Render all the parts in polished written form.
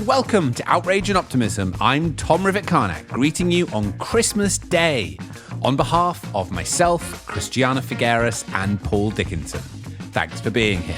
and welcome to Outrage and Optimism. I'm Tom Rivett-Carnac, greeting you on Christmas Day on behalf of myself, Christiana Figueres, and Paul Dickinson. Thanks for being here.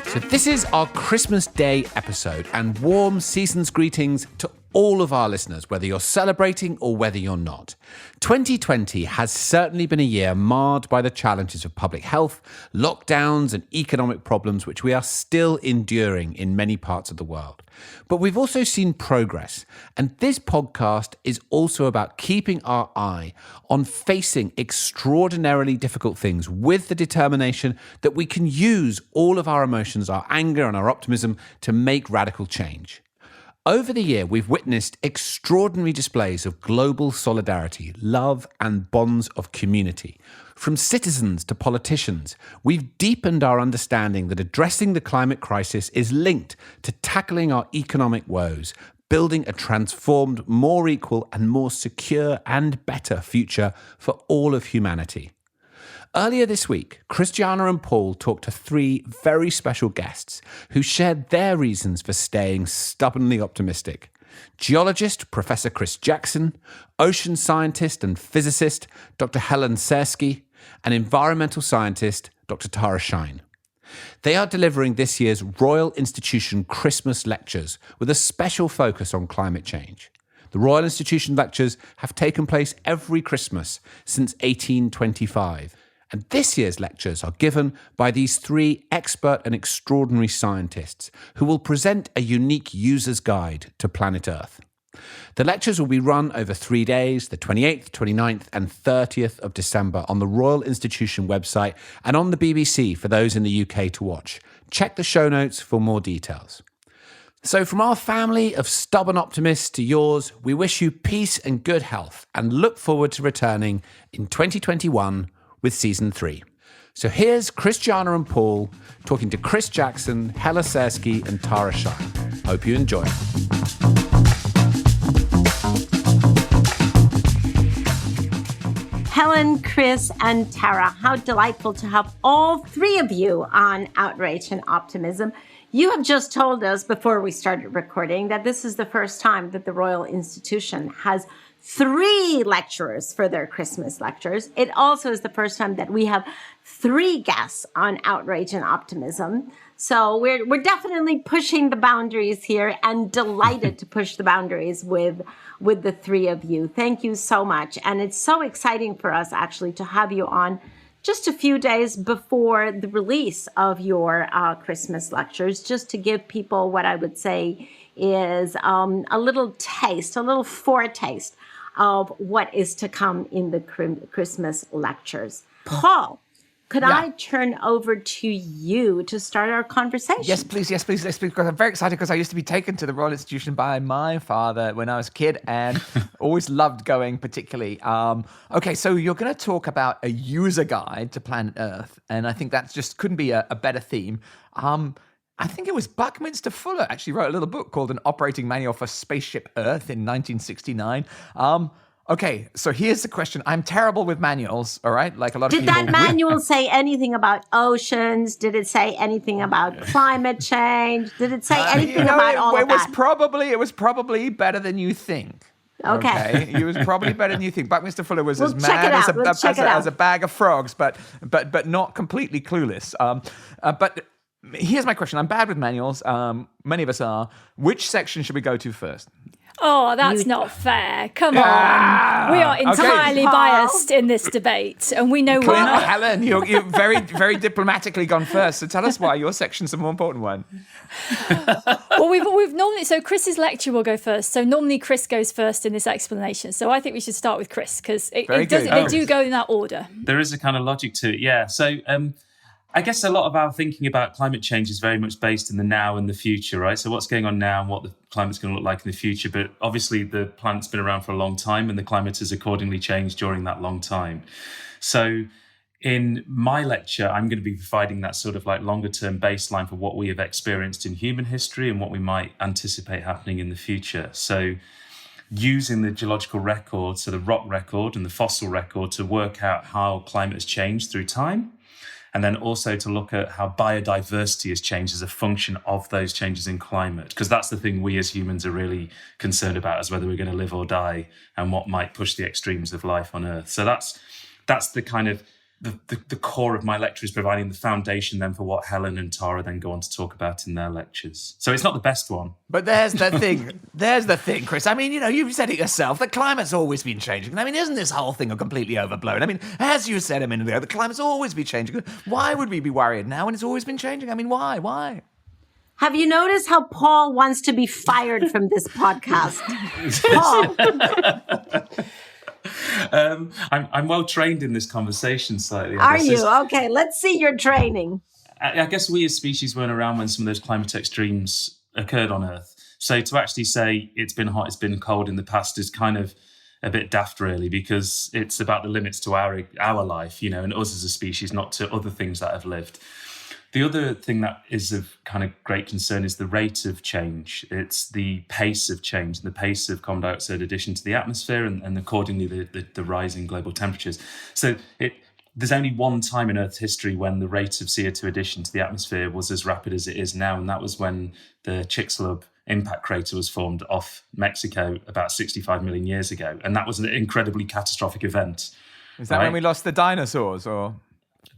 So this is our Christmas Day episode, and warm season's greetings to all of our listeners, whether you're celebrating or whether you're not. 2020 has certainly been a year marred by the challenges of public health, lockdowns, and economic problems, which we are still enduring in many parts of the world. But we've also seen progress, and this podcast is also about keeping our eye on facing extraordinarily difficult things with the determination that we can use all of our emotions, our anger and our optimism to make radical change. Over the year, we've witnessed extraordinary displays of global solidarity, love, and bonds of community. From citizens to politicians, we've deepened our understanding that addressing the climate crisis is linked to tackling our economic woes, building a transformed, more equal, and more secure and better future for all of humanity. Earlier this week, Christiana and Paul talked to three very special guests who shared their reasons for staying stubbornly optimistic. Geologist Professor Chris Jackson, ocean scientist and physicist Dr. Helen Czerski, and environmental scientist Dr. Tara Shine. They are delivering this year's Royal Institution Christmas Lectures with a special focus on climate change. The Royal Institution Lectures have taken place every Christmas since 1825. And this year's lectures are given by these three expert and extraordinary scientists who will present a unique user's guide to planet Earth. The lectures will be run over 3 days, the 28th, 29th and 30th of December on the Royal Institution website and on the BBC for those in the UK to watch. Check the show notes for more details. So from our family of stubborn optimists to yours, we wish you peace and good health and look forward to returning in 2021 with Season 3. So here's Christiana and Paul talking to Chris Jackson, Helen Czerski and Tara Shine. Hope you enjoy. Helen, Chris, and Tara, how delightful to have all three of you on Outrage and Optimism. You have just told us before we started recording that this is the first time that the Royal Institution has 3 lecturers for their Christmas lectures. It also is the first time that we have 3 guests on Outrage and Optimism. So we're definitely pushing the boundaries here and delighted to push the boundaries with the 3 of you. Thank you so much. And it's so exciting for us actually to have you on just a few days before the release of your Christmas lectures, just to give people what I would say is a little taste, a little foretaste of what is to come in the Christmas lectures. Paul, could I turn over to you to start our conversation? Yes, please. Because I'm very excited because I used to be taken to the Royal Institution by my father when I was a kid and always loved going particularly. Okay, so you're going to talk about a user guide to planet Earth. And I think that just couldn't be a better theme. I think it was Buckminster Fuller actually wrote a little book called An Operating Manual for Spaceship Earth in 1969. Okay, so here's the question. I'm terrible with manuals, all right? Like a lot of people. Did that manual say anything about oceans? Did it say anything about climate change? Did it say anything about all of that? It was probably better than you think. Okay. It was probably better than you think. Buckminster Fuller was as mad as a bag of frogs, but not completely clueless. But here's my question. I'm bad with manuals. Many of us are. Which section should we go to first? Oh, that's not fair. Come on. We are entirely biased in this debate, and we know why. Helen, you're very, very diplomatically gone first, so tell us why your section's the more important one. Well, we've normally, so Chris's lecture will go first, so normally Chris goes first in this explanation, so I think we should start with Chris, because they do go in that order. There is a kind of logic to it, yeah. So I guess a lot of our thinking about climate change is very much based in the now and the future, right? So what's going on now and what the climate's going to look like in the future. But obviously the planet's been around for a long time and the climate has accordingly changed during that long time. So in my lecture, I'm going to be providing that sort of like longer term baseline for what we have experienced in human history and what we might anticipate happening in the future. So using the geological record, so the rock record and the fossil record, to work out how climate has changed through time. And then also to look at how biodiversity has changed as a function of those changes in climate. Because that's the thing we as humans are really concerned about, is whether we're going to live or die and what might push the extremes of life on Earth. So that's the kind of the core of my lecture, is providing the foundation then for what Helen and Tara then go on to talk about in their lectures. So it's not the best one. But there's the thing. There's the thing, Chris. I mean, you've said it yourself. The climate's always been changing. I mean, isn't this whole thing completely overblown? I mean, as you said a minute ago, the climate's always been changing. Why would we be worried now when it's always been changing? I mean, why? Why? Have you noticed how Paul wants to be fired from this podcast? Paul. I'm well trained in this conversation slightly. Are you? Okay, let's see your training. I guess we as species weren't around when some of those climate extremes occurred on Earth. So to actually say it's been hot, it's been cold in the past is kind of a bit daft, really, because it's about the limits to our life, and us as a species, not to other things that have lived. The other thing that is of kind of great concern is the rate of change. It's the pace of change, the pace of carbon dioxide addition to the atmosphere, and accordingly the rise in global temperatures. So there's only one time in Earth's history when the rate of CO2 addition to the atmosphere was as rapid as it is now, and that was when the Chicxulub impact crater was formed off Mexico about 65 million years ago. And that was an incredibly catastrophic event. Is that when we lost the dinosaurs, or...?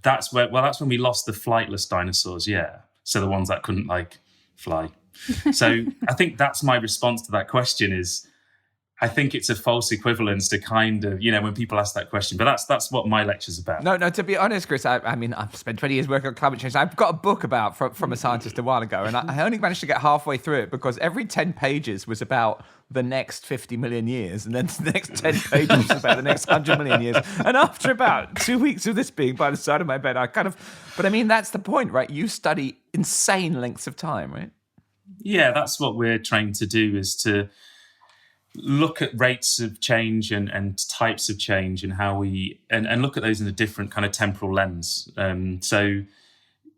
That's when we lost the flightless dinosaurs, yeah. So the ones that couldn't, fly. So I think that's my response to that question is, I think it's a false equivalence to kind of, when people ask that question. But that's what my lecture's about. No, to be honest, Chris, I mean, I've spent 20 years working on climate change. I've got a book from a scientist a while ago, and I only managed to get halfway through it because every 10 pages was about the next 50 million years, and then the next 10 pages was about the next 100 million years. And after about 2 weeks of this being by the side of my bed, but I mean, that's the point, right? You study insane lengths of time, right? Yeah, that's what we're trained to do, is to look at rates of change and types of change and how and look at those in a different kind of temporal lens. So,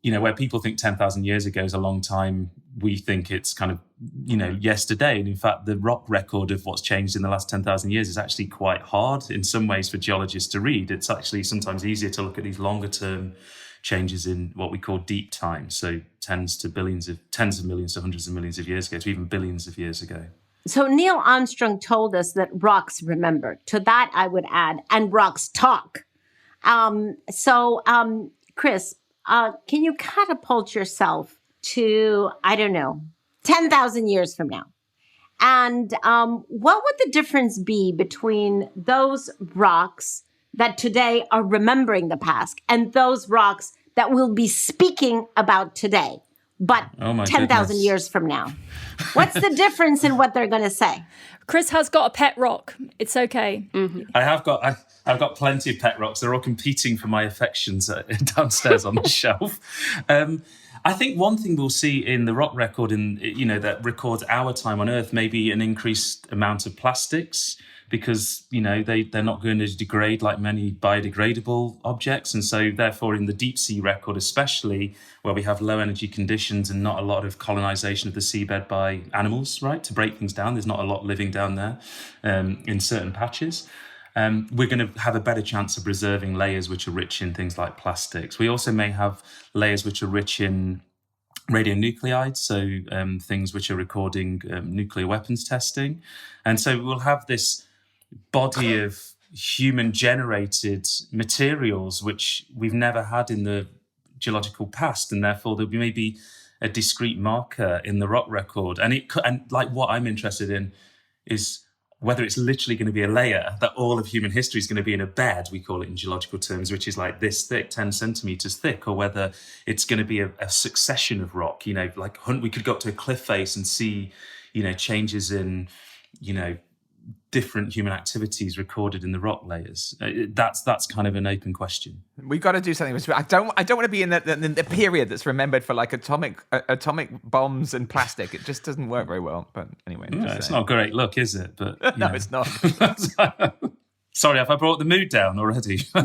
where people think 10,000 years ago is a long time, we think it's kind of, yesterday. And in fact, the rock record of what's changed in the last 10,000 years is actually quite hard in some ways for geologists to read. It's actually sometimes easier to look at these longer term changes in what we call deep time. So tens of millions to hundreds of millions of years ago, to even billions of years ago. So Neil Armstrong told us that rocks remember. To that, I would add, and rocks talk. Chris, can you catapult yourself to, 10,000 years from now? And what would the difference be between those rocks that today are remembering the past and those rocks that will be speaking about today, but 10,000 years from now? What's the difference in what they're going to say? Chris has got a pet rock. It's okay. Mm-hmm. I've got plenty of pet rocks. They're all competing for my affections downstairs on the shelf. I think one thing we'll see in the rock record, that records our time on Earth, maybe an increased amount of plastics, because they're not going to degrade like many biodegradable objects, and so therefore in the deep sea record, especially where we have low energy conditions and not a lot of colonization of the seabed by animals, right, to break things down, there's not a lot living down there in certain patches. We're going to have a better chance of preserving layers which are rich in things like plastics. We also may have layers which are rich in radionuclides, so things which are recording nuclear weapons testing. And so we'll have this body of human-generated materials which we've never had in the geological past, and therefore there'll be maybe a discrete marker in the rock record. And what I'm interested in is whether it's literally going to be a layer that all of human history is going to be in a bed, we call it in geological terms, which is like this thick, 10 centimeters thick, or whether it's going to be a succession of rock, we could go up to a cliff face and see, changes in, different human activities recorded in the rock layers. That's kind of an open question. We've got to do something. I don't want to be in the period that's remembered for like atomic bombs and plastic. It just doesn't work very well. But anyway, it's not a great look, is it? But no, it's not. Sorry, have I brought the mood down already? No.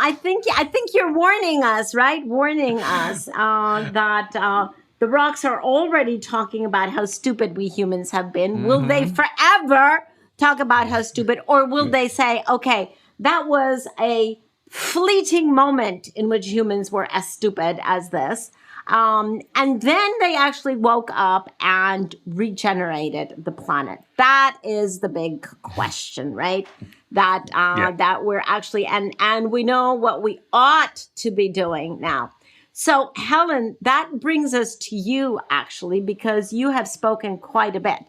I think you're warning us, right? Warning us that The rocks are already talking about how stupid we humans have been. Will they forever talk about how stupid, or will they say, okay, that was a fleeting moment in which humans were as stupid as this. And then they actually woke up and regenerated the planet. That is the big question, right? That we're actually, and we know what we ought to be doing now. So, Helen, that brings us to you, actually, because you have spoken quite a bit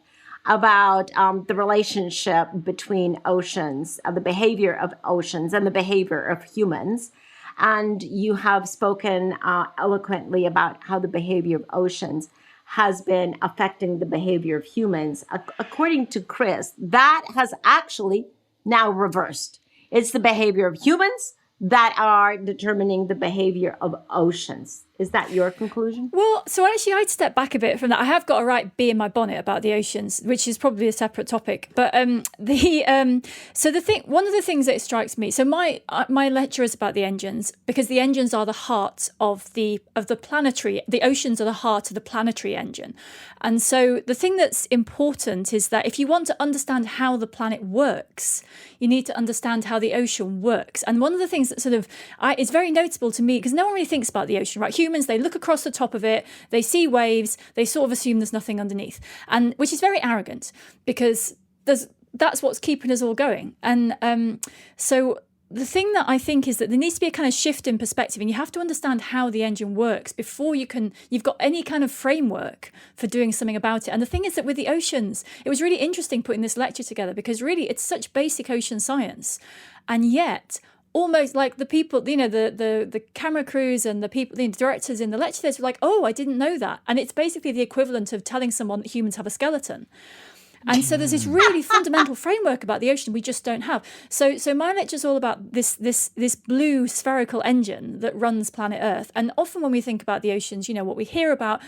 about the relationship between oceans, the behavior of oceans and the behavior of humans. And you have spoken eloquently about how the behavior of oceans has been affecting the behavior of humans. According to Chris, that has actually now reversed. It's the behavior of humans that are determining the behavior of oceans. Is that your conclusion? Well, so actually I'd step back a bit from that. I have got a right bee in my bonnet about the oceans, which is probably a separate topic. But one of the things that strikes me, so my lecture is about the engines, because the engines are the heart of the planetary, the oceans are the heart of the planetary engine. And so the thing that's important is that if you want to understand how the planet works, you need to understand how the ocean works. And one of the things that sort of is very notable to me, because no one really thinks about the ocean, right? Humans, they look across the top of it, they see waves, they sort of assume there's nothing underneath, and which is very arrogant, because that's what's keeping us all going. And so the thing that I think is that there needs to be a kind of shift in perspective, and you have to understand how the engine works before you've got any kind of framework for doing something about it. And the thing is that with the oceans, it was really interesting putting this lecture together, because really it's such basic ocean science, and yet almost like the people, the camera crews and the people, the directors in the lecture theaters were like, oh, I didn't know that. And it's basically the equivalent of telling someone that humans have a skeleton. And so there's this really fundamental framework about the ocean we just don't have. So my lecture is all about this blue spherical engine that runs planet Earth. And often when we think about the oceans, what we hear about,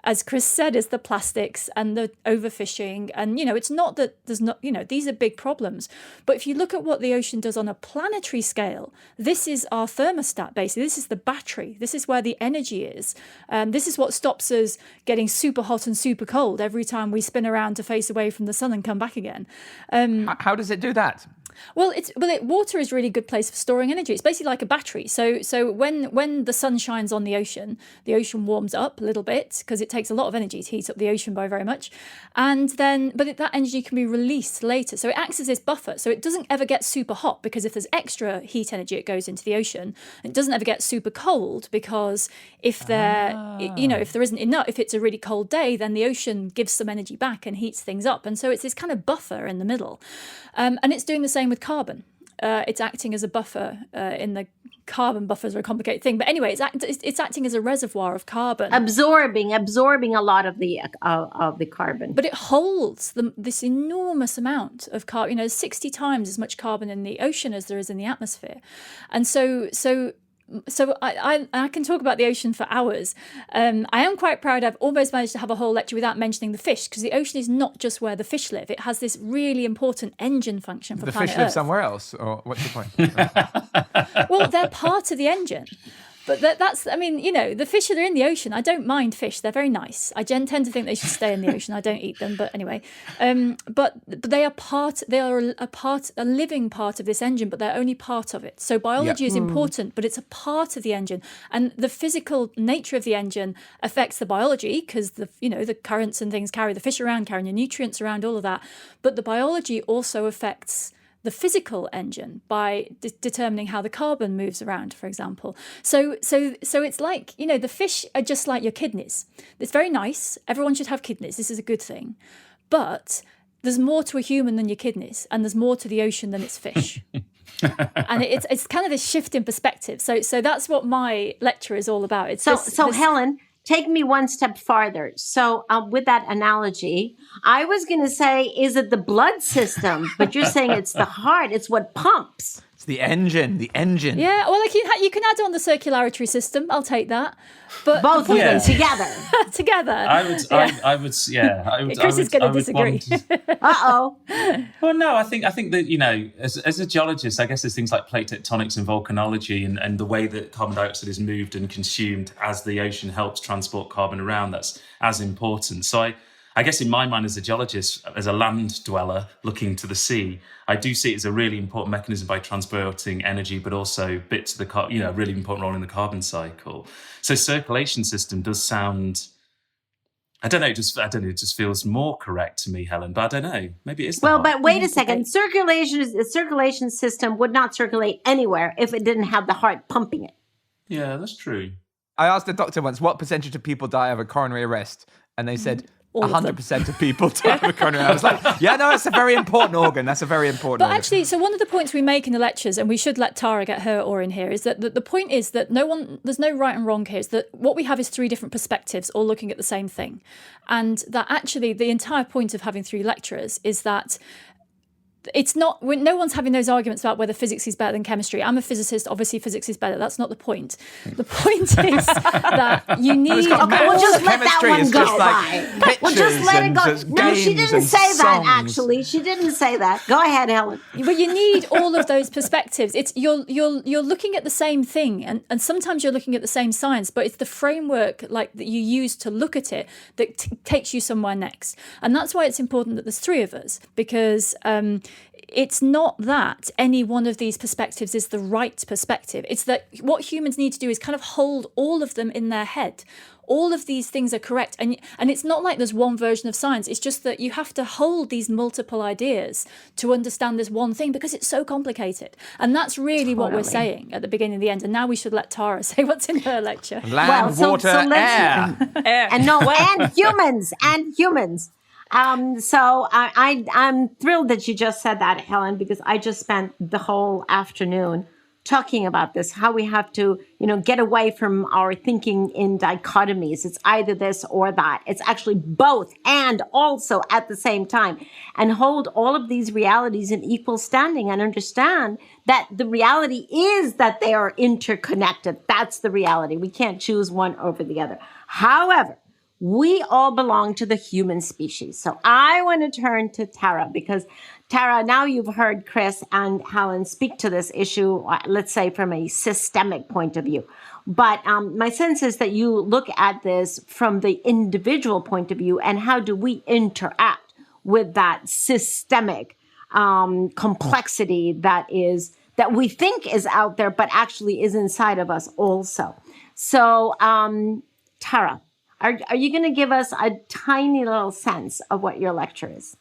as Chris said, is the plastics and the overfishing. And, it's not that there's not, these are big problems. But if you look at what the ocean does on a planetary scale, this is our thermostat, basically. This is the battery. This is where the energy is. This is what stops us getting super hot and super cold every time we spin around to face away from the sun and come back again. How does it do that? Well, water is a really good place for storing energy. It's basically like a battery. So when the sun shines on the ocean warms up a little bit, because it takes a lot of energy to heat up the ocean by very much. And then, that energy can be released later. So it acts as this buffer. So it doesn't ever get super hot, because if there's extra heat energy, it goes into the ocean. It doesn't ever get super cold, because if there isn't enough, if it's a really cold day, then the ocean gives some energy back and heats things up. And so it's this kind of buffer in the middle. And it's doing the same with carbon. It's acting as a buffer in the carbon buffers are a complicated thing, but anyway, it's acting as a reservoir of carbon, absorbing a lot of the carbon. But it holds this enormous amount of carbon. 60 times as much carbon in the ocean as there is in the atmosphere, and so I can talk about the ocean for hours. I am quite proud I've almost managed to have a whole lecture without mentioning the fish, because the ocean is not just where the fish live. It has this really important engine function for planet Earth. The fish live somewhere else, or what's the point? Well, they're part of the engine. But the fish that are in the ocean, I don't mind fish. They're very nice. I tend to think they should stay in the ocean. I don't eat them, but anyway. But they are a living part of this engine, but they're only part of it. So biology is important, but it's a part of the engine. And the physical nature of the engine affects the biology, because the currents and things carry the fish around, carrying the nutrients around, all of that. But the biology also affects the physical engine by determining how the carbon moves around, for example. So it's like, the fish are just like your kidneys. It's very nice. Everyone should have kidneys. This is a good thing. But there's more to a human than your kidneys, and there's more to the ocean than its fish. And it's kind of this shift in perspective. So that's what my lecture is all about. Helen, take me one step farther. So with that analogy, I was going to say, is it the blood system? But you're saying it's the heart. It's what pumps. It's the engine. Yeah, well, you can add on the circularity system. I'll take that. But Both of them together. Together. I would. Chris is going to disagree. Uh-oh. Well, no, I think that, as a geologist, I guess there's things like plate tectonics and volcanology and the way that carbon dioxide is moved and consumed as the ocean helps transport carbon around. That's as important. So I guess in my mind as a geologist, as a land dweller looking to the sea, I do see it as a really important mechanism by transporting energy, but also bits of the, really important role in the carbon cycle. So circulation system does sound, I don't know, it just feels more correct to me, Helen, but I don't know. Maybe it is. Well, but wait a second. The circulation system would not circulate anywhere if it didn't have the heart pumping it. Yeah, that's true. I asked the doctor once, what percentage of people die of a coronary arrest? And they said 100% of people die of a coronary arrest. I was like, yeah, no, it's a very important organ. That's a very important organ. But actually, so one of the points we make in the lectures, and we should let Tara get her oar in here, is that the point is that there's no right and wrong here. Is that what we have is three different perspectives all looking at the same thing. And that actually the entire point of having three lecturers is that it's not, no one's having those arguments about whether physics is better than chemistry. I'm a physicist, obviously physics is better. That's not the point. The point is that you need... Okay, we'll just let that one go by. We'll just let it go. No, she didn't say that, actually. She didn't say that. Go ahead, Helen. But you need all of those perspectives. It's you're looking at the same thing, and sometimes you're looking at the same science, but it's the framework that you use to look at it that takes you somewhere next. And that's why it's important that there's three of us, because... it's not that any one of these perspectives is the right perspective. It's that what humans need to do is kind of hold all of them in their head. All of these things are correct. And it's not like there's one version of science. It's just that you have to hold these multiple ideas to understand this one thing because it's so complicated. And that's really what we're saying at the beginning and the end. And now we should let Tara say what's in her lecture. Land, water, air. And humans. So I'm thrilled that you just said that, Helen, because I just spent the whole afternoon talking about this, how we have to, get away from our thinking in dichotomies. It's either this or that. It's actually both and also at the same time, and hold all of these realities in equal standing and understand that the reality is that they are interconnected. That's the reality. We can't choose one over the other. However, we all belong to the human species. So I want to turn to Tara because, Tara, now you've heard Chris and Helen speak to this issue, let's say from a systemic point of view. But my sense is that you look at this from the individual point of view, and how do we interact with that systemic complexity that we think is out there, but actually is inside of us also. So, Tara, are you going to give us a tiny little sense of what your lecture is?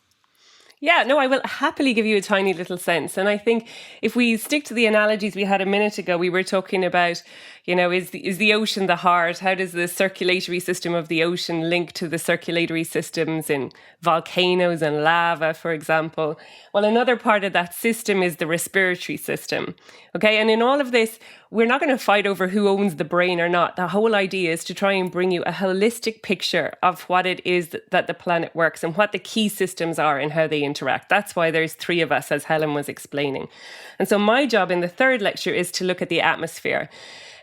Yeah, no, I will happily give you a tiny little sense. And I think if we stick to the analogies we had a minute ago, we were talking about, is the ocean the heart? How does the circulatory system of the ocean link to the circulatory systems in volcanoes and lava, for example? Well, another part of that system is the respiratory system. Okay, and in all of this, we're not going to fight over who owns the brain or not. The whole idea is to try and bring you a holistic picture of what it is that the planet works and what the key systems are and how they interact. That's why there's three of us, as Helen was explaining. And so my job in the third lecture is to look at the atmosphere.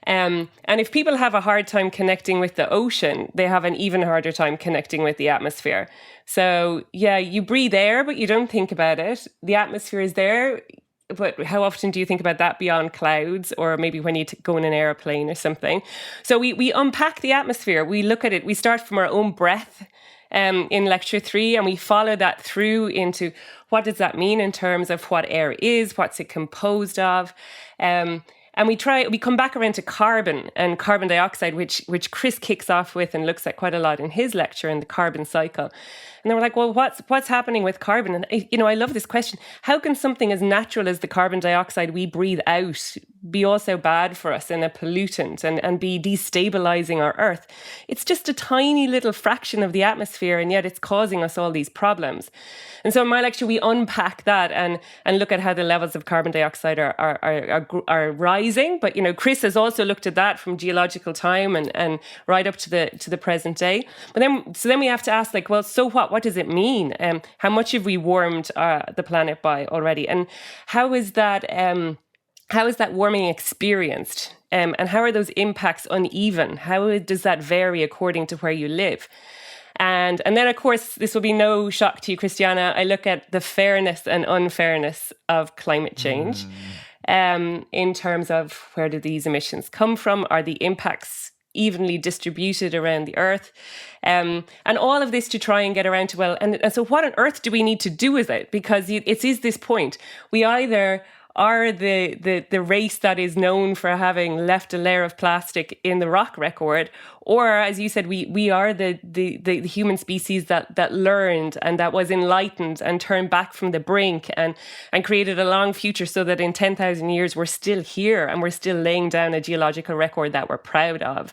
And if people have a hard time connecting with the ocean, they have an even harder time connecting with the atmosphere. So yeah, you breathe air, but you don't think about it. The atmosphere is there, but how often do you think about that beyond clouds, or maybe when you go in an airplane or something? So we unpack the atmosphere. We look at it. We start from our own breath in lecture 3, and we follow that through into what does that mean in terms of what air is, what's it composed of. And we come back around to carbon and carbon dioxide, which Chris kicks off with and looks at quite a lot in his lecture in the carbon cycle. And then we're like, well, what's happening with carbon? And, I love this question. How can something as natural as the carbon dioxide we breathe out be also bad for us and a pollutant and be destabilizing our Earth? It's just a tiny little fraction of the atmosphere, and yet it's causing us all these problems. And so in my lecture, we unpack that and look at how the levels of carbon dioxide are rising. But, Chris has also looked at that from geological time and right up to the present day. But then we have to ask, so what? What does it mean? How much have we warmed the planet by already? And how is that how is that warming experienced? And how are those impacts uneven? How does that vary according to where you live? And then, of course, this will be no shock to you, Christiana. I look at the fairness and unfairness of climate change in terms of where do these emissions come from? Are the impacts evenly distributed around the Earth? And all of this to try and get around to, well, and so what on earth do we need to do with it? Because it is this point. We either are the race that is known for having left a layer of plastic in the rock record, or as you said, we are the human species that learned and that was enlightened and turned back from the brink and created a long future so that in 10,000 years we're still here and we're still laying down a geological record that we're proud of.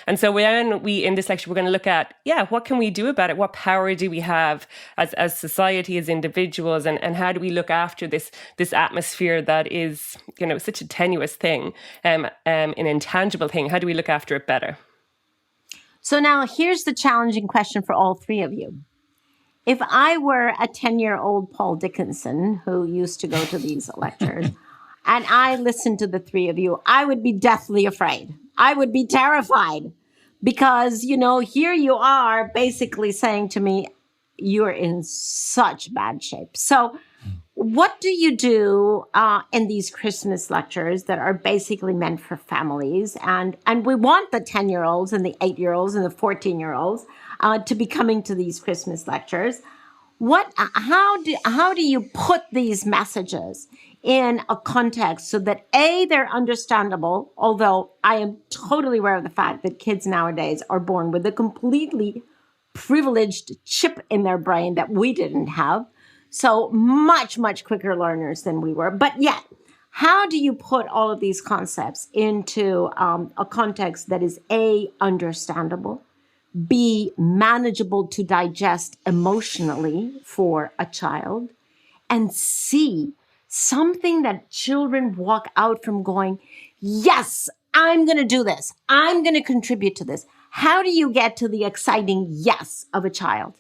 And so when we, in this lecture, we're going to look at, what can we do about it? What power do we have as society, as individuals, and how do we look after this atmosphere that is, such a tenuous thing, an intangible thing? How do we look after it better? So now here's the challenging question for all three of you. If I were a 10-year-old Paul Dickinson who used to go to these lectures, and I listened to the three of you, I would be deathly afraid. I would be terrified because, here you are basically saying to me, you're in such bad shape. So what do you do in these Christmas lectures that are basically meant for families? And we want the 10-year-olds and the 8-year-olds and the 14-year-olds to be coming to these Christmas lectures. How do you put these messages in a context so that A, they're understandable, although I am totally aware of the fact that kids nowadays are born with a completely privileged chip in their brain that we didn't have. So much, much quicker learners than we were. But yet, how do you put all of these concepts into a context that is A, understandable, B, manageable to digest emotionally for a child, and C, something that children walk out from going, yes, I'm going to do this. I'm going to contribute to this. How do you get to the exciting yes of a child?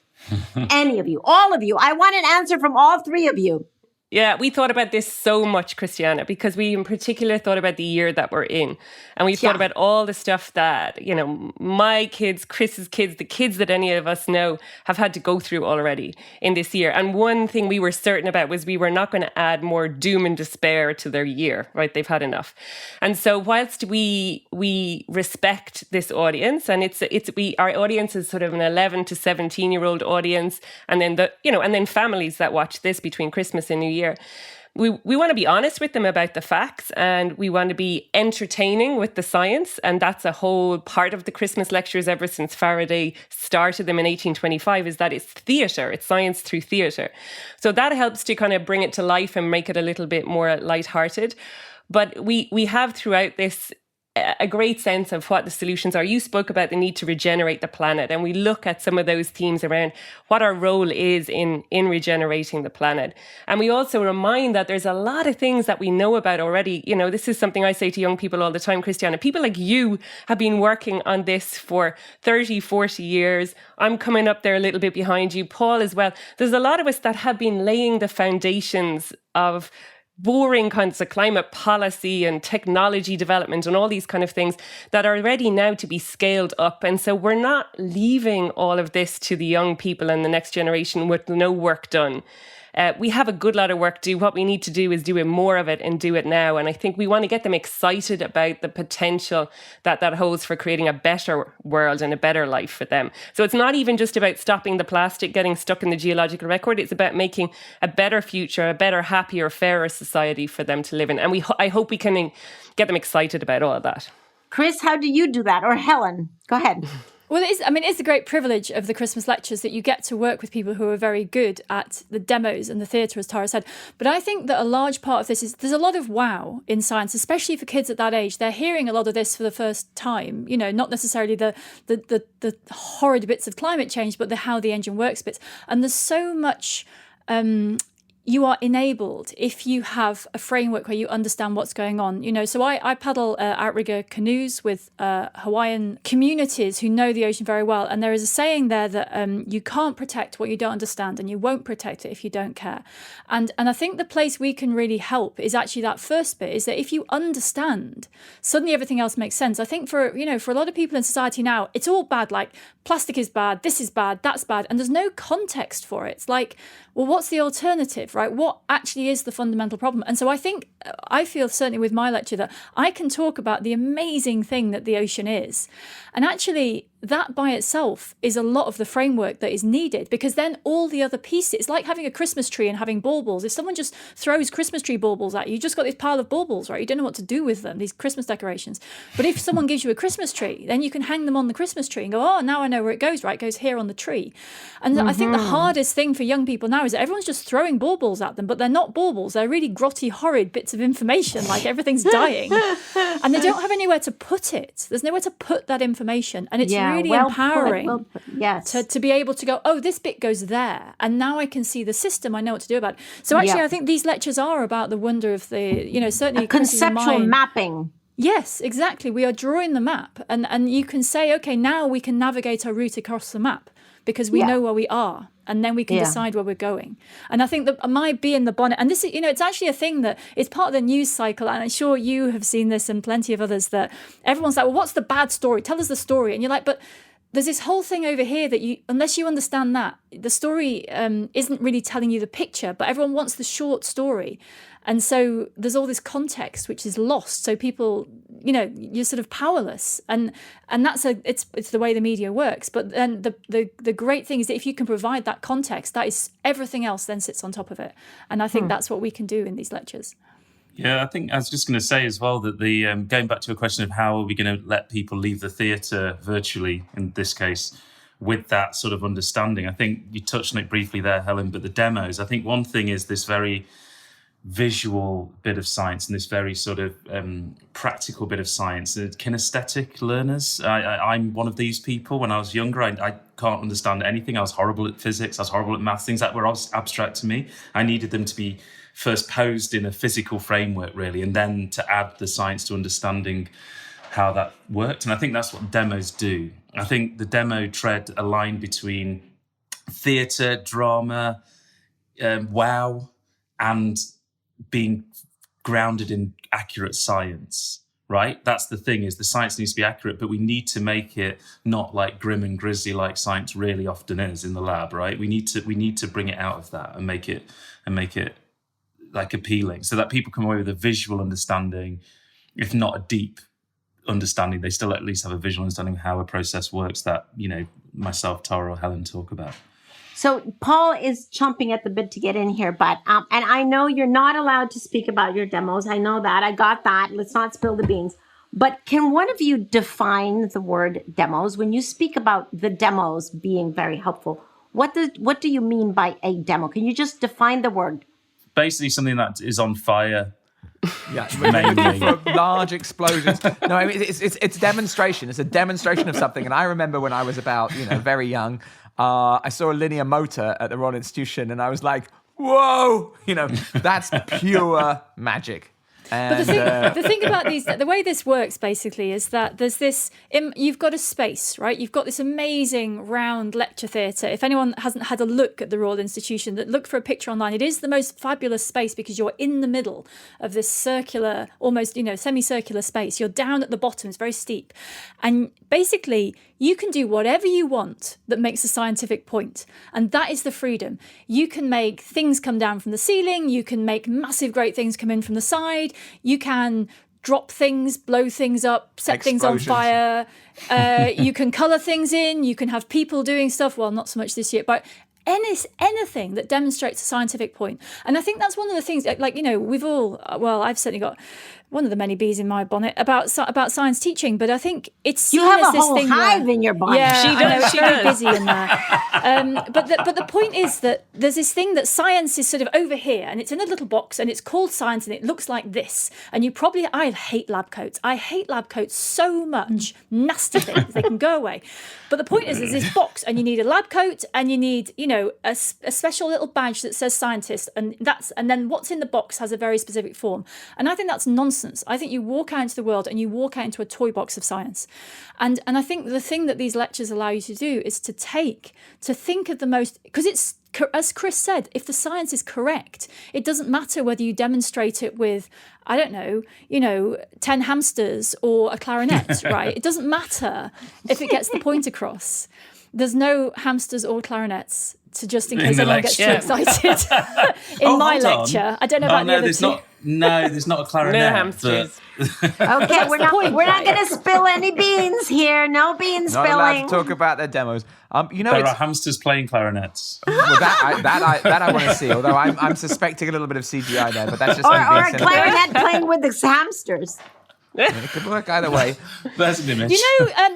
Any of you, all of you. I want an answer from all three of you. Yeah, we thought about this so much, Christiana, because we in particular thought about the year that we're in. And we thought about all the stuff that, my kids, Chris's kids, the kids that any of us know have had to go through already in this year. And one thing we were certain about was we were not going to add more doom and despair to their year, right? They've had enough. And so whilst we respect this audience, and our audience is sort of an 11 to 17-year-old audience, and then and then families that watch this between Christmas and New Year. We want to be honest with them about the facts, and we want to be entertaining with the science. And that's a whole part of the Christmas lectures ever since Faraday started them in 1825, is that it's theatre, it's science through theatre. So that helps to kind of bring it to life and make it a little bit more lighthearted. But we have throughout this a great sense of what the solutions are. You spoke about the need to regenerate the planet, and we look at some of those themes around what our role is in regenerating the planet. And we also remind that there's a lot of things that we know about already. This is something I say to young people all the time, Christiana. People like you have been working on this for 30, 40 years. I'm coming up there a little bit behind you, Paul as well. There's a lot of us that have been laying the foundations of boring kinds of climate policy and technology development and all these kind of things that are ready now to be scaled up. And so we're not leaving all of this to the young people and the next generation with no work done. We have a good lot of work to do. What we need to do is do more of it and do it now. And I think we want to get them excited about the potential that holds for creating a better world and a better life for them. So it's not even just about stopping the plastic getting stuck in the geological record. It's about making a better future, a better, happier, fairer society for them to live in. And I hope we can get them excited about all of that. Chris, how do you do that? Or Helen, go ahead. Well, it's a great privilege of the Christmas lectures that you get to work with people who are very good at the demos and the theatre, as Tara said. But I think that a large part of this is there's a lot of wow in science, especially for kids at that age. They're hearing a lot of this for the first time, not necessarily the horrid bits of climate change, but the how the engine works bits. And there's so much you are enabled if you have a framework where you understand what's going on. So I paddle outrigger canoes with Hawaiian communities who know the ocean very well. And there is a saying there that you can't protect what you don't understand, and you won't protect it if you don't care. And I think the place we can really help is actually that first bit, is that if you understand, suddenly everything else makes sense. I think for a lot of people in society now, it's all bad. Like, plastic is bad, this is bad, that's bad. And there's no context for it. It's like, well, what's the alternative, right? What actually is the fundamental problem? And so I feel certainly with my lecture that I can talk about the amazing thing that the ocean is. And actually, that by itself is a lot of the framework that is needed, because then all the other pieces, it's like having a Christmas tree and having baubles. If someone just throws Christmas tree baubles at you, you just got this pile of baubles, right? You don't know what to do with them, these Christmas decorations. But if someone gives you a Christmas tree, then you can hang them on the Christmas tree and go, oh, now I know where it goes, right? It goes here on the tree. And I think the hardest thing for young people now is that everyone's just throwing baubles at them, but they're not baubles. They're really grotty, horrid bits of information, like everything's dying. And they don't have anywhere to put it. There's nowhere to put that information. And it's really empowering to be able to go, oh, this bit goes there. And now I can see the system. I know what to do about it. So actually, I think these lectures are about the wonder of the, certainly a conceptual mapping. Yes, exactly. We are drawing the map. And you can say, okay, now we can navigate our route across the map because we know where we are. And then we can decide where we're going. And I think that my bee in the bonnet, and this is, it's actually a thing that is part of the news cycle. And I'm sure you have seen this and plenty of others, that everyone's like, well, what's the bad story? Tell us the story. And you're like, but there's this whole thing over here that unless you understand that, the story isn't really telling you the picture, but everyone wants the short story. And so there's all this context which is lost. So people, you're sort of powerless. And that's it's the way the media works. But then the great thing is that if you can provide that context, that is everything else then sits on top of it. And I think that's what we can do in these lectures. Yeah, I think I was just going to say as well that the going back to a question of how are we going to let people leave the theatre virtually, in this case, with that sort of understanding. I think you touched on it briefly there, Helen, but the demos, I think one thing is this very visual bit of science and this very sort of practical bit of science. Kinesthetic learners, I'm one of these people. When I was younger, I can't understand anything. I was horrible at physics. I was horrible at maths. Things that were abstract to me. I needed them to be first posed in a physical framework, really, and then to add the science to understanding how that worked. And I think that's what demos do. I think the demo tread a line between theatre, drama, wow, and being grounded in accurate science, right? That's the thing, is the science needs to be accurate, but we need to make it not like grim and grisly like science really often is in the lab, right? We need to bring it out of that and make it like appealing, so that people come away with a visual understanding, if not a deep understanding, they still at least have a visual understanding of how a process works that, myself, Tara, or Helen talk about. So Paul is chomping at the bit to get in here, but and I know you're not allowed to speak about your demos. I know that. I got that. Let's not spill the beans. But can one of you define the word demos? When you speak about the demos being very helpful, what do you mean by a demo? Can you just define the word? Basically something that is on fire. Yeah, mainly for large explosions. No, I mean, it's demonstration. It's a demonstration of something. And I remember when I was about, very young, I saw a linear motor at the Royal Institution, and I was like, whoa, that's pure magic. But the thing about the way this works basically is that there's this, you've got a space, right? You've got this amazing round lecture theatre. If anyone hasn't had a look at the Royal Institution, look for a picture online. It is the most fabulous space because you're in the middle of this circular, almost, semicircular space. You're down at the bottom, it's very steep. And basically, you can do whatever you want that makes a scientific point. And that is the freedom. You can make things come down from the ceiling. You can make massive, great things come in from the side. You can drop things, blow things up, set things on fire. You can colour things in. You can have people doing stuff. Well, not so much this year, but anything that demonstrates a scientific point. And I think that's one of the things, we've all, I've certainly got one of the many bees in my bonnet about science teaching, but I think it's seen you have as a this whole thing hive in your bonnet. Yeah, she does. She's very busy in there. But the point is that there's this thing that science is sort of over here, and it's in a little box, and it's called science, and it looks like this. And I hate lab coats. I hate lab coats so much. Nasty things. They can go away. But the point is, there's this box, and you need a lab coat, and you need, a special little badge that says scientist, and then what's in the box has a very specific form. And I think that's nonsense. I think you walk out into the world and you walk out into a toy box of science. And I think the thing that these lectures allow you to do is to think of the most, because it's, as Chris said, if the science is correct, it doesn't matter whether you demonstrate it with, I don't know, 10 hamsters or a clarinet, right? It doesn't matter if it gets the point across. There's no hamsters or clarinets, just in case anyone gets too excited. In my lecture. I don't know about the other two. There's not a clarinet. No hamsters. Okay, we're not going to spill any beans here. No bean spilling. Not allowed to talk about their demos. There are hamsters playing clarinets. Well, that I want to see. Although I'm suspecting a little bit of CGI there, but that's just or a clarinet playing with the hamsters. It could work either way. There's an image.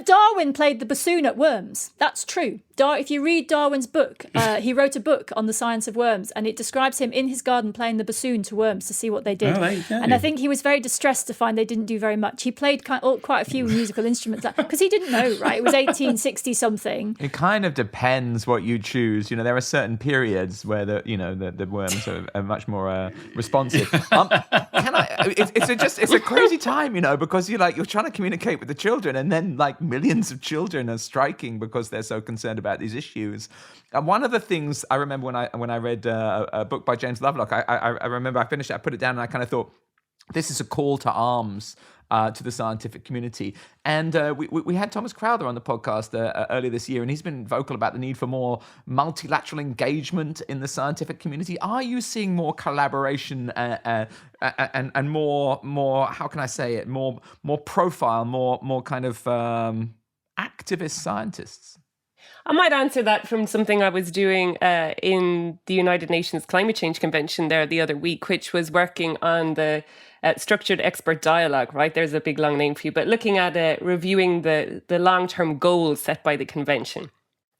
Darwin played the bassoon at worms. That's true. If you read Darwin's book, he wrote a book on the science of worms, and it describes him in his garden playing the bassoon to worms to see what they did. Oh, there you go. And I think he was very distressed to find they didn't do very much. He played quite a few musical instruments because he didn't know, right? It was 1860 something. It kind of depends what you choose. There are certain periods where the worms are much more responsive. It's a crazy time, because you're trying to communicate with the children, and then millions of children are striking because they're so concerned about these issues. And one of the things I remember when I read a book by James Lovelock, I remember I finished it, I put it down, and I kind of thought, this is a call to arms to the scientific community. And we had Thomas Crowther on the podcast earlier this year, and he's been vocal about the need for more multilateral engagement in the scientific community. Are you seeing more collaboration and more, how can I say it, more profile, more kind of activist scientists? I might answer that from something I was doing in the United Nations Climate Change Convention there the other week, which was working on the structured expert dialogue, right? There's a big long name for you, but looking at reviewing the long-term goals set by the convention.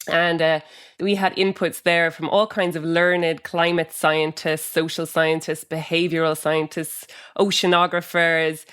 And we had inputs there from all kinds of learned climate scientists, social scientists, behavioral scientists, oceanographers,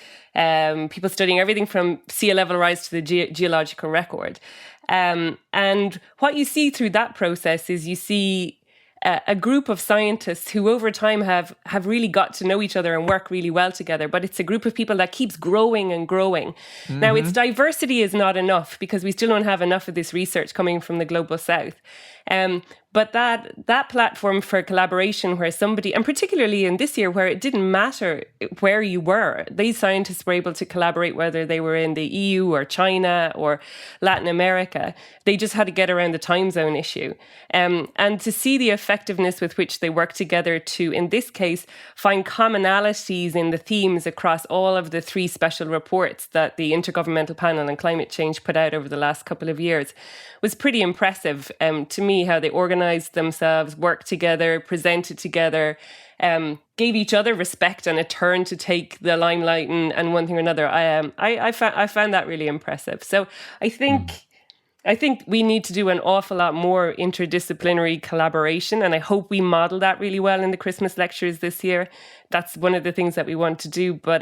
people studying everything from sea level rise to the geological record. And what you see through that process is you see a group of scientists who over time have really got to know each other and work really well together. But it's a group of people that keeps growing and growing. Mm-hmm. Now, its diversity is not enough because we still don't have enough of this research coming from the global south. But that platform for collaboration where somebody, and particularly in this year where it didn't matter where you were, these scientists were able to collaborate whether they were in the EU or China or Latin America. They just had to get around the time zone issue. And to see the effectiveness with which they work together to, in this case, find commonalities in the themes across all of the 3 special reports that the Intergovernmental Panel on Climate Change put out over the last couple of years was pretty impressive to me, how they organized themselves, worked together, presented together, gave each other respect and a turn to take the limelight and one thing or another. I found that really impressive. So I think we need to do an awful lot more interdisciplinary collaboration, and I hope we model that really well in the Christmas lectures this year. That's one of the things that we want to do. But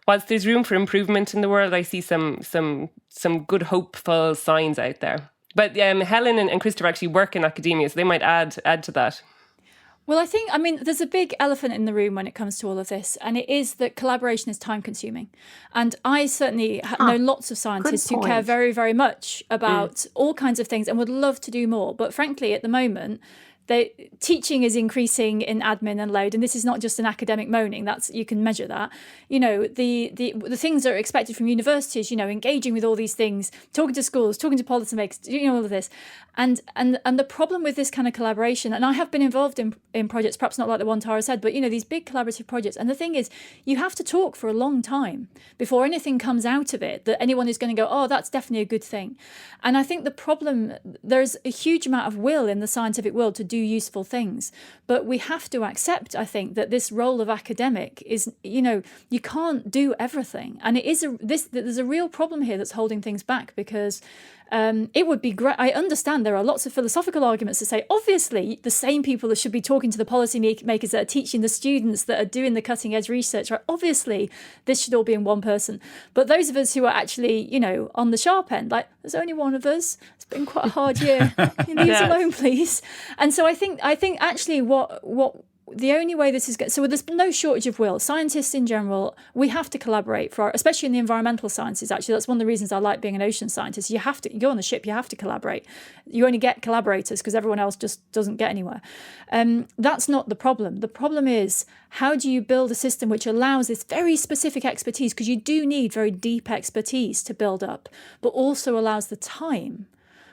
whilst there's room for improvement in the world, I see some good hopeful signs out there. But Helen and Christopher actually work in academia, so they might add to that. Well, I mean, there's a big elephant in the room when it comes to all of this, and it is that collaboration is time consuming. And I certainly know lots of scientists who care very, very much about all kinds of things and would love to do more. But frankly, at the moment, teaching is increasing in admin and load, and this is not just an academic moaning. That's, you can measure that. The things that are expected from universities, engaging with all these things, talking to schools, talking to policymakers, doing all of this, and the problem with this kind of collaboration. And I have been involved in projects, perhaps not like the one Tara said, but these big collaborative projects. And the thing is, you have to talk for a long time before anything comes out of it that anyone is going to go, oh, that's definitely a good thing. And I think the problem, there's a huge amount of will in the scientific world to do useful things, but we have to accept, I think, that this role of academic is, you can't do everything, and there's a real problem here that's holding things back, because It would be great. I understand there are lots of philosophical arguments to say, obviously, the same people that should be talking to the policy makers that are teaching the students that are doing the cutting edge research, right? Obviously, this should all be in one person. But those of us who are actually, on the sharp end, like, there's only one of us. It's been quite a hard year. Leave us alone, please. And so I think actually what the only way this is going, so there's no shortage of will. Scientists in general, we have to collaborate especially in the environmental sciences. Actually, that's one of the reasons I like being an ocean scientist. You have to go on the ship. You have to collaborate. You only get collaborators because everyone else just doesn't get anywhere. That's not the problem. The problem is, how do you build a system which allows this very specific expertise? Because you do need very deep expertise to build up, but also allows the time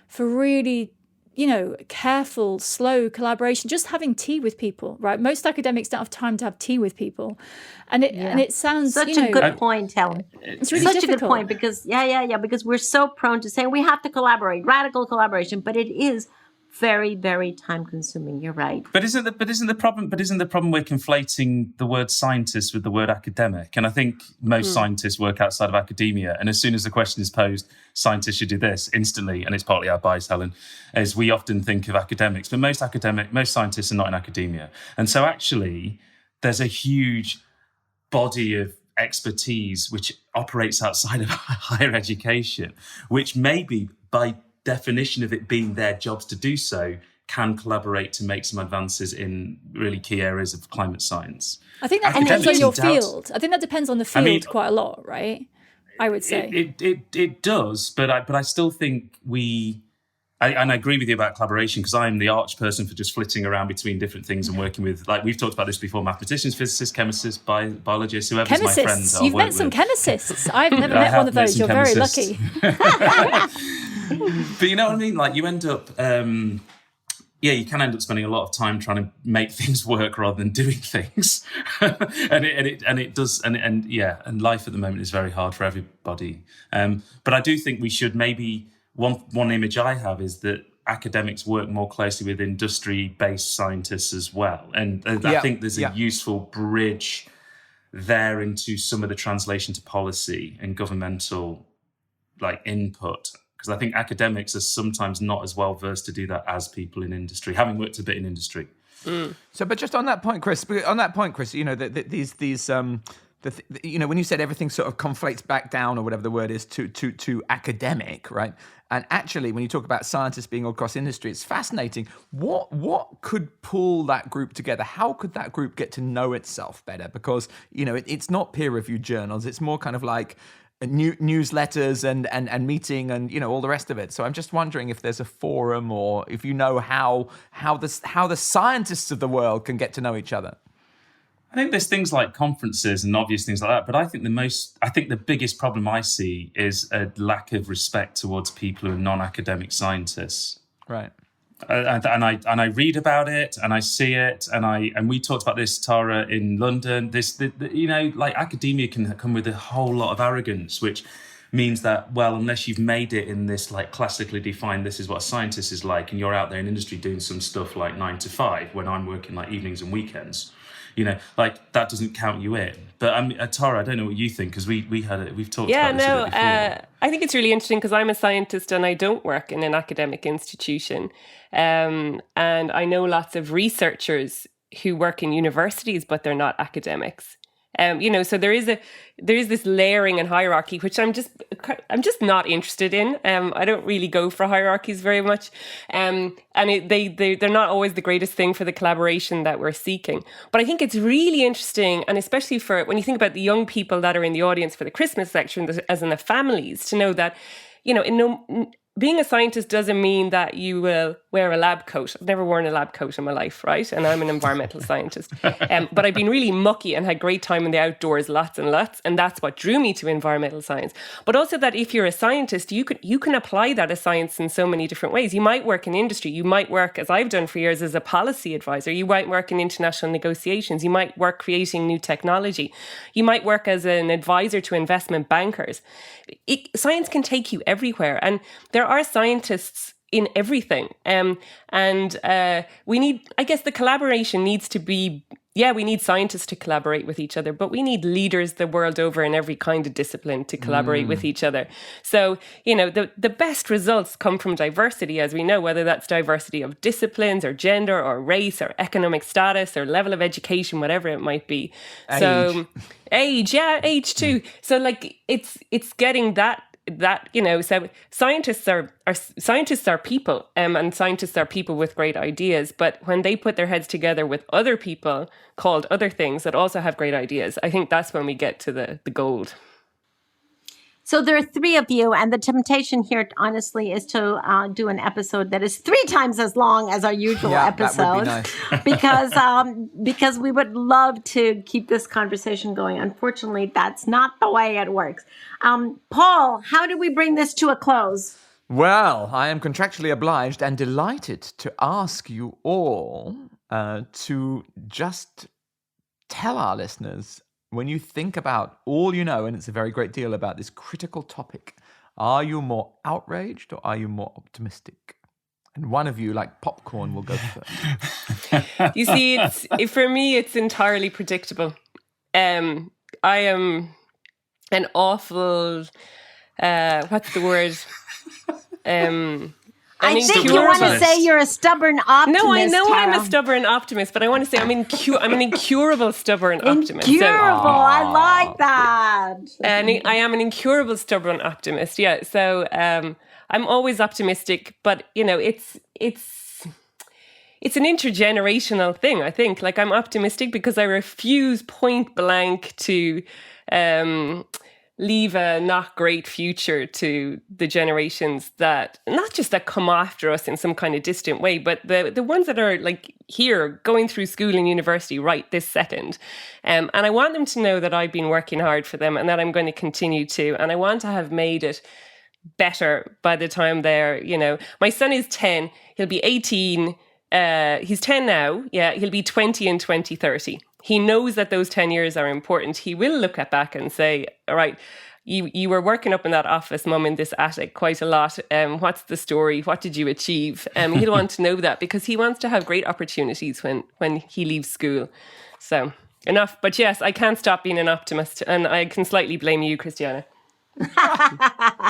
for really careful, slow collaboration, just having tea with people, right? Most academics don't have time to have tea with people. And it sounds such a good point, Helen. It's really such difficult. a good point because because we're so prone to saying we have to collaborate, radical collaboration, but it is very, very time consuming. You're right. But isn't the problem we're conflating the word scientist with the word academic? And I think most scientists work outside of academia. And as soon as the question is posed, scientists should do this instantly, and it's partly our bias, Helen, as we often think of academics. But most scientists are not in academia. And so actually there's a huge body of expertise which operates outside of higher education, which maybe by definition of it being their jobs to do so, can collaborate to make some advances in really key areas of climate science. I think that depends on your field. I think that depends on the field quite a lot, right? I would say it does, but I still think and I agree with you about collaboration because I'm the arch person for just flitting around between different things and working with, like we've talked about this before, mathematicicians, physicists, chemists, biologists, whoever's my friends. You've met some chemicists. I've never met one of those. You're very lucky. But you know what I mean? Like you end up, you can end up spending a lot of time trying to make things work rather than doing things, and it does, and life at the moment is very hard for everybody. But I do think we should maybe one image I have is that academics work more closely with industry-based scientists as well, and I think there's a useful bridge there into some of the translation to policy and governmental input. Because I think academics are sometimes not as well versed to do that as people in industry, having worked a bit in industry. So, but just on that point, Chris, when you said everything sort of conflates back down, or whatever the word is, to academic, right? And actually, when you talk about scientists being all across industry, it's fascinating. What could pull that group together? How could that group get to know itself better? Because it's not peer-reviewed journals; it's more kind of like newsletters and meeting and all the rest of it. So I'm just wondering if there's a forum, or if how the scientists of the world can get to know each other. I think there's things like conferences and obvious things like that, but I think the biggest problem I see is a lack of respect towards people who are non-academic scientists. Right. And I read about it and I see it and we talked about this, Tara, in London. Academia can come with a whole lot of arrogance, which means that, well, unless you've made it in this classically defined, this is what a scientist is like, and you're out there in industry doing some stuff like 9 to 5 when I'm working evenings and weekends, that doesn't count you in. But Tara, I don't know what you think, because we've talked about this a bit before. I think it's really interesting because I'm a scientist and I don't work in an academic institution. And I know lots of researchers who work in universities, but they're not academics. So there is this layering and hierarchy, which I'm just not interested in. I don't really go for hierarchies very much, and they're not always the greatest thing for the collaboration that we're seeking. But I think it's really interesting, and especially for when you think about the young people that are in the audience for the Christmas lecture, as in the families, to know that being a scientist doesn't mean that you will wear a lab coat. I've never worn a lab coat in my life, right? And I'm an environmental scientist. But I've been really mucky and had great time in the outdoors, lots and lots. And that's what drew me to environmental science. But also that if you're a scientist, you can apply that as science in so many different ways. You might work in industry. You might work, as I've done for years, as a policy advisor. You might work in international negotiations. You might work creating new technology. You might work as an advisor to investment bankers. Science can take you everywhere. And there are scientists in everything. We need, I guess the collaboration needs to be we need scientists to collaborate with each other, but we need leaders the world over in every kind of discipline to collaborate with each other. So, the best results come from diversity, as we know, whether that's diversity of disciplines or gender or race or economic status or level of education, whatever it might be. Age. So age too. So like it's getting that, so scientists are people, and scientists are people with great ideas, but when they put their heads together with other people called other things that also have great ideas, I think that's when we get to the gold. So there are three of you, and the temptation here, honestly, is to do an episode that is 3 times as long as our usual episode. That would be nice. because we would love to keep this conversation going. Unfortunately, that's not the way it works. Paul, how do we bring this to a close? Well, I am contractually obliged and delighted to ask you all to just tell our listeners, when you think about all you know, and it's a very great deal about this critical topic, are you more outraged or are you more optimistic? And one of you, like popcorn, will go first. You see, for me, it's entirely predictable. I am an awful, what's the word? I think you want to say you're a stubborn optimist. No, I know Tara. I'm a stubborn optimist, but I want to say I'm an incurable stubborn optimist. Incurable, I like that. And I am an incurable stubborn optimist. Yeah, so I'm always optimistic, but it's an intergenerational thing. I think, like, I'm optimistic because I refuse point blank to leave a not great future to the generations that, not just that come after us in some kind of distant way, but the ones that are like here going through school and university right this second. And I want them to know that I've been working hard for them and that I'm going to continue to. And I want to have made it better by the time they're, my son is 10, he'll be 18. He's 10 now. Yeah, he'll be 20 in 2030. He knows that those 10 years are important. He will look back and say, all right, you were working up in that office, Mum, in this attic quite a lot. What's the story? What did you achieve? He'll want to know that because he wants to have great opportunities when he leaves school. So enough. But yes, I can't stop being an optimist, and I can slightly blame you, Christiana.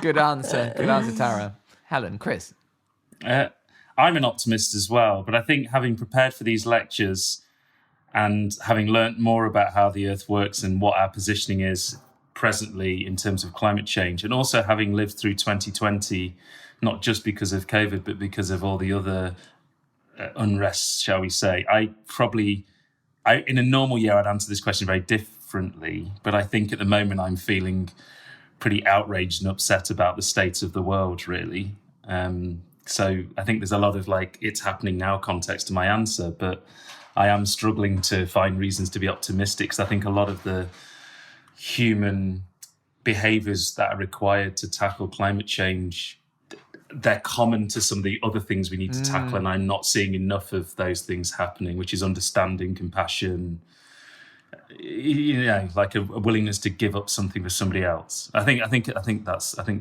Good answer. Good answer, Tara. Helen, Chris. I'm an optimist as well, but I think having prepared for these lectures and having learnt more about how the Earth works and what our positioning is presently in terms of climate change, and also having lived through 2020, not just because of COVID, but because of all the other unrests, shall we say, in a normal year, I'd answer this question very differently, but I think at the moment I'm feeling pretty outraged and upset about the state of the world, really. So I think there's a lot of it's happening now context to my answer, but I am struggling to find reasons to be optimistic because I think a lot of the human behaviours that are required to tackle climate change, they're common to some of the other things we need to tackle, and I'm not seeing enough of those things happening, which is understanding, compassion, like a willingness to give up something for somebody else. I think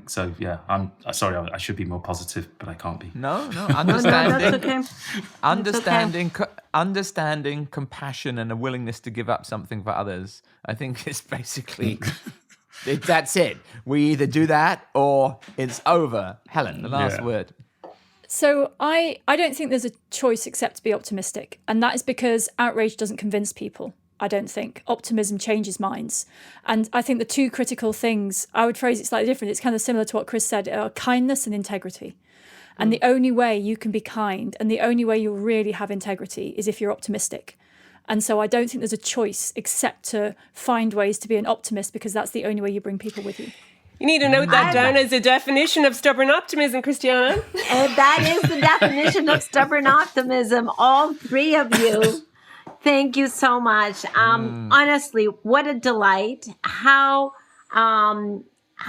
so. Yeah, I'm sorry. I should be more positive, but I can't be. No. Understanding, that's okay. Understanding, compassion, and a willingness to give up something for others. I think it's basically that's it. We either do that or it's over. Helen, the last word. So I don't think there's a choice except to be optimistic, and that is because outrage doesn't convince people. I don't think. Optimism changes minds. And I think the two critical things, I would phrase it slightly different. It's kind of similar to what Chris said, are kindness and integrity. And the only way you can be kind and the only way you'll really have integrity is if you're optimistic. And so I don't think there's a choice except to find ways to be an optimist, because that's the only way you bring people with you. You need to note that down as a definition of stubborn optimism, Christiana. And that is the definition of stubborn optimism. All three of you. Thank you so much. Honestly, what a delight. How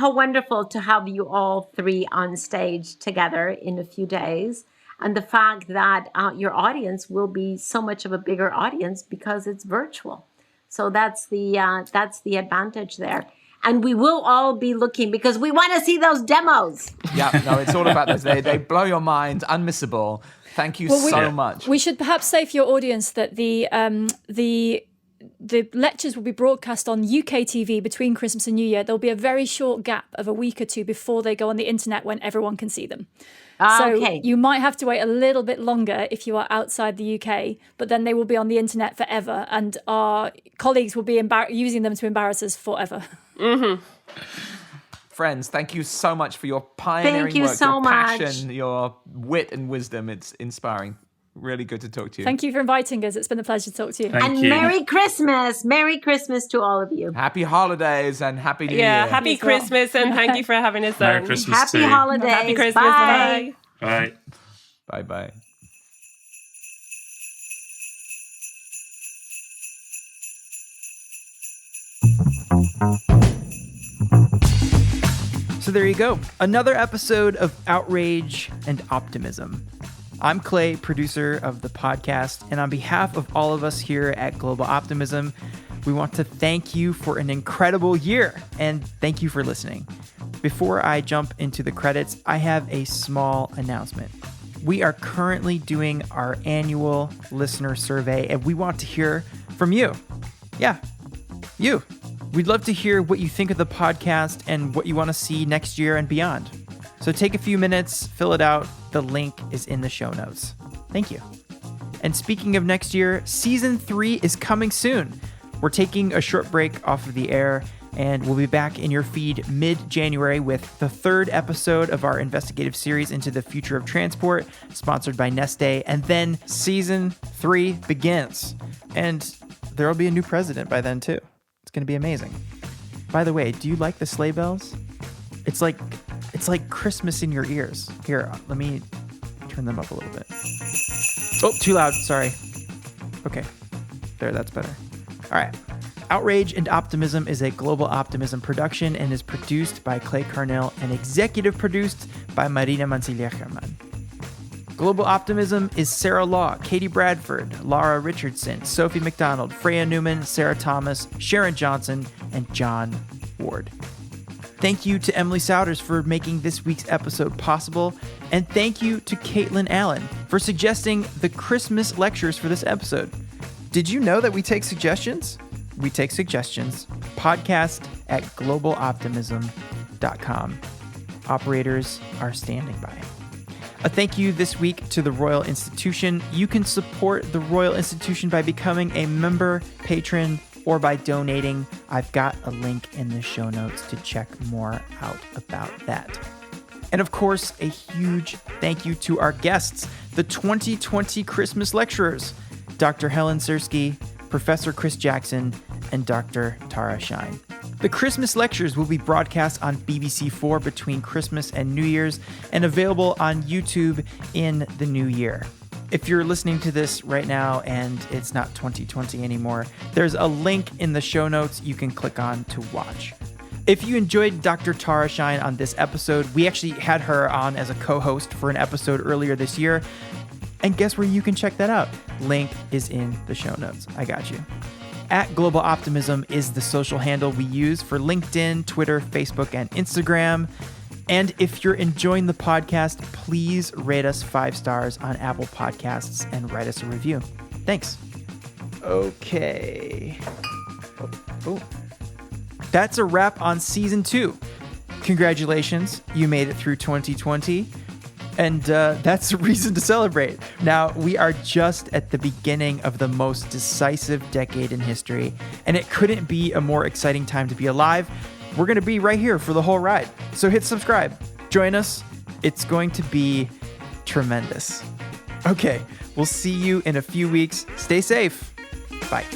wonderful to have you all three on stage together in a few days. And the fact that your audience will be so much of a bigger audience because it's virtual. So that's the advantage there. And we will all be looking because we want to see those demos. Yeah, no, it's all about those. They blow your mind, unmissable. Thank you so much. We should perhaps say for your audience that the lectures will be broadcast on UK TV between Christmas and New Year. There'll be a very short gap of a week or two before they go on the internet when everyone can see them. So you might have to wait a little bit longer if you are outside the UK, but then they will be on the internet forever, and our colleagues will be using them to embarrass us forever. Mm-hmm. Friends, thank you so much for your pioneering work, your passion, your wit and wisdom. It's inspiring. Really good to talk to you. Thank you for inviting us. It's been a pleasure to talk to you. Thank you. Merry Christmas. Merry Christmas to all of you. Happy holidays and Happy New Year. Yeah, happy Christmas and thank you for having us Merry on. Christmas Happy too. holidays. Happy Christmas. Bye. Bye. Bye. Bye-bye. So there you go. Another episode of Outrage and Optimism. I'm Clay, producer of the podcast, and on behalf of all of us here at Global Optimism, we want to thank you for an incredible year, and thank you for listening. Before I jump into the credits, I have a small announcement. We are currently doing our annual listener survey, and we want to hear from you. Yeah, you. We'd love to hear what you think of the podcast and what you want to see next year and beyond. So take a few minutes, fill it out. The link is in the show notes. Thank you. And speaking of next year, season 3 is coming soon. We're taking a short break off of the air, and we'll be back in your feed mid-January with the 3rd episode of our investigative series into the future of transport, sponsored by Neste. And then season 3 begins. And there will be a new president by then too. It's going to be amazing. By the way, do you like the sleigh bells? It's like Christmas in your ears. Here, let me turn them up a little bit. Oh, too loud. Sorry. Okay. There, that's better. All right. Outrage and Optimism is a Global Optimism production and is produced by Clay Carnell and executive produced by Marina Mancilla-Herman. Global Optimism is Sarah Law, Katie Bradford, Laura Richardson, Sophie McDonald, Freya Newman, Sarah Thomas, Sharon Johnson, and John Ward. Thank you to Emily Souders for making this week's episode possible, and thank you to Caitlin Allen for suggesting the Christmas lectures for this episode. Did you know that we take suggestions? We take suggestions. podcast@globaloptimism.com. Operators are standing by. A thank you this week to the Royal Institution. You can support the Royal Institution by becoming a member, patron, or by donating. I've got a link in the show notes to check more out about that. And of course, a huge thank you to our guests, the 2020 Christmas lecturers, Dr. Helen Czerski, Professor Chris Jackson, and Dr. Tara Shine. The Christmas lectures will be broadcast on BBC4 between Christmas and New Year's and available on YouTube in the new year. If you're listening to this right now and it's not 2020 anymore, there's a link in the show notes you can click on to watch. If you enjoyed Dr. Tara Shine on this episode, we actually had her on as a co-host for an episode earlier this year. And guess where you can check that out? Link is in the show notes. I got you. @Global Optimism is the social handle we use for LinkedIn, Twitter, Facebook, and Instagram. And if you're enjoying the podcast, please rate us 5 stars on Apple Podcasts and write us a review. Thanks. Okay. Oh. That's a wrap on season 2. Congratulations, you made it through 2020. And that's a reason to celebrate. Now, we are just at the beginning of the most decisive decade in history, and it couldn't be a more exciting time to be alive. We're going to be right here for the whole ride. So hit subscribe. Join us. It's going to be tremendous. Okay, we'll see you in a few weeks. Stay safe. Bye.